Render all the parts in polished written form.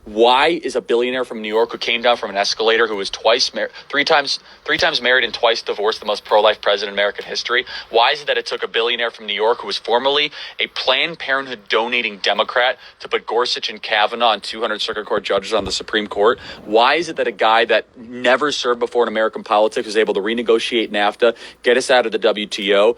Why is a billionaire from New York who came down from an escalator, who was three times married and twice divorced, the most pro-life president in American history? Why is it that it took a billionaire from New York who was formerly a Planned Parenthood donating Democrat to put Gorsuch and Kavanaugh and 200 circuit court judges on the Supreme Court? Why is it that a guy that never served before in American politics was able to renegotiate NAFTA, get us out of the WTO,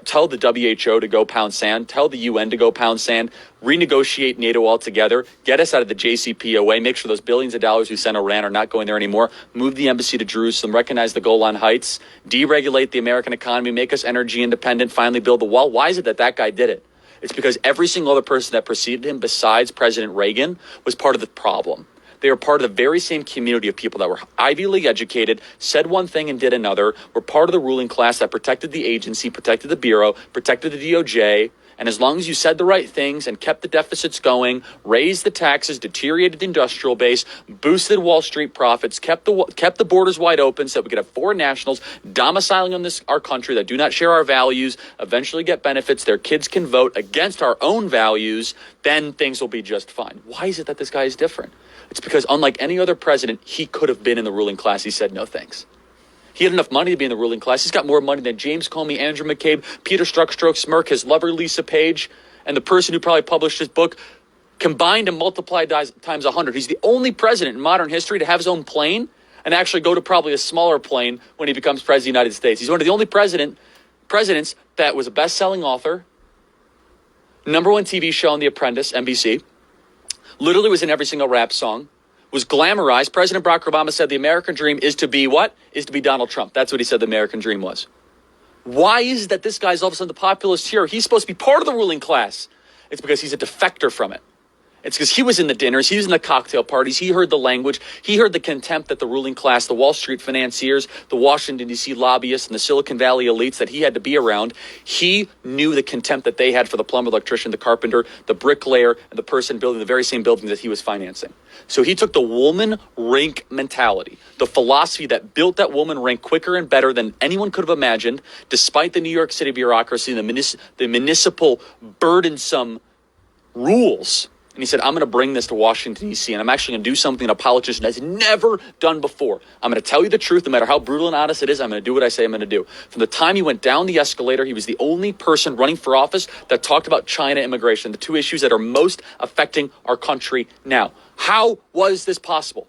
tell the WHO to go pound sand, tell the UN to go pound sand, renegotiate NATO altogether, get us out of the JCPOA, make sure those billions of dollars we sent Iran are not going there anymore, move the embassy to Jerusalem, recognize the Golan Heights, deregulate the American economy, make us energy independent, finally build the wall? Why is it that that guy did it? It's because every single other person that preceded him besides President Reagan was part of the problem. They were part of the very same community of people that were Ivy League educated, said one thing and did another, were part of the ruling class that protected the agency, protected the Bureau, protected the DOJ. And as long as you said the right things and kept the deficits going, raised the taxes, deteriorated the industrial base, boosted Wall Street profits, kept the borders wide open so that we could have foreign nationals domiciling in our country that do not share our values, eventually get benefits, their kids can vote against our own values, then things will be just fine. Why is it that this guy is different? It's because unlike any other president, he could have been in the ruling class. He said no thanks. He had enough money to be in the ruling class. He's got more money than James Comey, Andrew McCabe, Peter Strzok, Smirk, his lover Lisa Page, and the person who probably published his book combined and multiplied times 100. He's the only president in modern history to have his own plane and actually go to probably a smaller plane when he becomes president of the United States. He's one of the only presidents that was a best-selling author, #1 TV show on The Apprentice, NBC, literally was in every single rap song, was glamorized. President Barack Obama said the American dream is to be what? Is to be Donald Trump. That's what he said the American dream was. Why is it that this guy's all of a sudden the populist hero? He's supposed to be part of the ruling class. It's because he's a defector from it. It's because he was in the dinners, he was in the cocktail parties, he heard the language, he heard the contempt that the ruling class, the Wall Street financiers, the Washington, D.C. lobbyists, and the Silicon Valley elites that he had to be around. He knew the contempt that they had for the plumber, electrician, the carpenter, the bricklayer, and the person building the very same buildings that he was financing. So he took the woman rink mentality, the philosophy that built that woman rink quicker and better than anyone could have imagined, despite the New York City bureaucracy and the municipal burdensome rules. And he said, I'm going to bring this to Washington, D.C., and I'm actually going to do something that a politician has never done before. I'm going to tell you the truth, no matter how brutal and honest it is. I'm going to do what I say I'm going to do. From the time he went down the escalator, he was the only person running for office that talked about China immigration, the two issues that are most affecting our country now. How was this possible?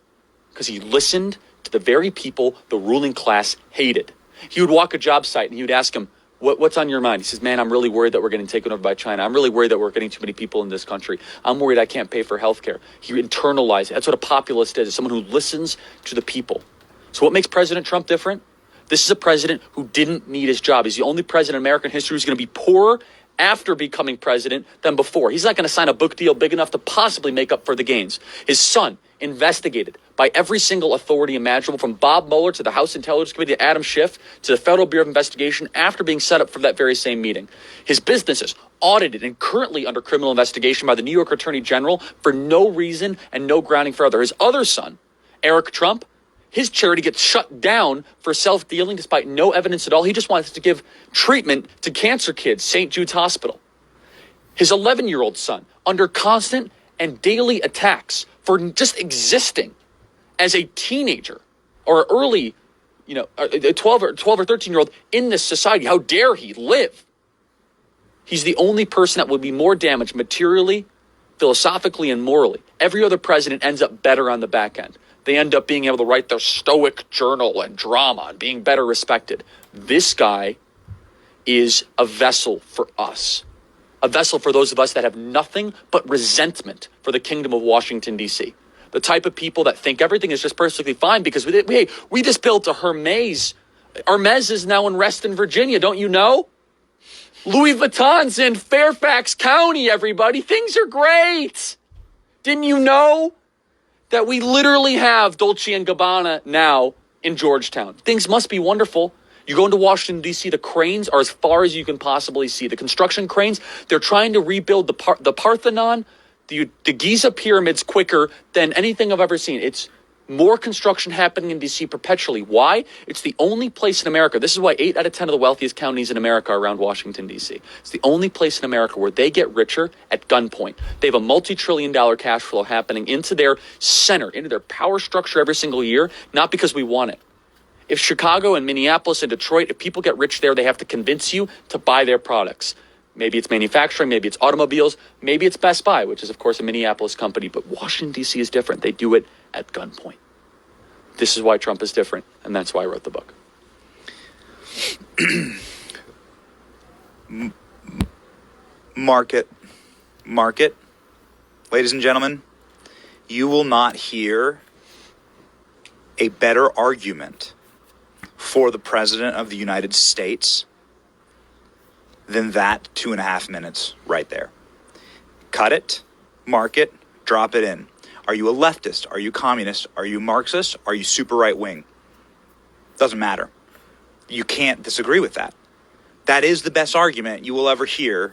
Because he listened to the very people the ruling class hated. He would walk a job site and he would ask him, what's on your mind? He says, man, I'm really worried that we're getting taken over by China. I'm really worried that we're getting too many people in this country. I'm worried I can't pay for healthcare. He internalized it. That's what a populist is someone who listens to the people. So what makes President Trump different? This is a president who didn't need his job. He's the only president in American history who's going to be poorer after becoming president than before. He's not going to sign a book deal big enough to possibly make up for the gains. His son, investigated by every single authority imaginable, from Bob Mueller to the House Intelligence Committee to Adam Schiff to the Federal Bureau of Investigation, after being set up for that very same meeting. His businesses audited and currently under criminal investigation by the New York Attorney General for no reason and no grounding for other. His other son, Eric Trump, his charity gets shut down for self-dealing despite no evidence at all. He just wants to give treatment to cancer kids, St. Jude's Hospital. His 11-year-old son, under constant and daily attacks for just existing as a teenager or early, a 12 or 13-year-old in this society. How dare he live? He's the only person that would be more damaged materially, philosophically, and morally. Every other president ends up better on the back end. They end up being able to write their stoic journal and drama and being better respected. This guy is a vessel for us. A vessel for those of us that have nothing but resentment for the kingdom of Washington, D.C. The type of people that think everything is just perfectly fine because we just built a Hermes. Hermes is now in Reston, Virginia. Don't you know? Louis Vuitton's in Fairfax County, everybody. Things are great. Didn't you know that we literally have Dolce & Gabbana now in Georgetown? Things must be wonderful. You go into Washington, D.C., the cranes are as far as you can possibly see. The construction cranes, they're trying to rebuild the Parthenon, the Giza pyramids quicker than anything I've ever seen. It's More construction happening in D.C. perpetually. Why? It's the only place in America. This is why 8 out of 10 of the wealthiest counties in America are around Washington, D.C. It's the only place in America where they get richer at gunpoint. They have a multi-trillion-dollar cash flow happening into their center, into their power structure every single year, not because we want it. If Chicago and Minneapolis and Detroit, if people get rich there, they have to convince you to buy their products. Maybe it's manufacturing, maybe it's automobiles, maybe it's Best Buy, which is, of course, a Minneapolis company. But Washington, D.C. is different. They do it at gunpoint. This is why Trump is different, and that's why I wrote the book. Market. Ladies and gentlemen, you will not hear a better argument for the President of the United States than that 2.5 minutes right there. Cut it, mark it, drop it in. Are you a leftist? Are you communist? Are you Marxist? Are you super right wing? Doesn't matter. You can't disagree with that. That is the best argument you will ever hear,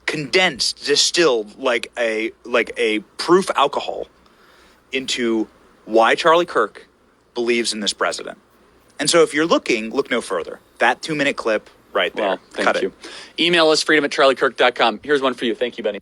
condensed, distilled like a proof alcohol into why Charlie Kirk believes in this president. And so if you're looking, look no further. That 2-minute clip right there. Well, thank you. Email us freedom@charliekirk.com. Here's one for you. Thank you, Benny.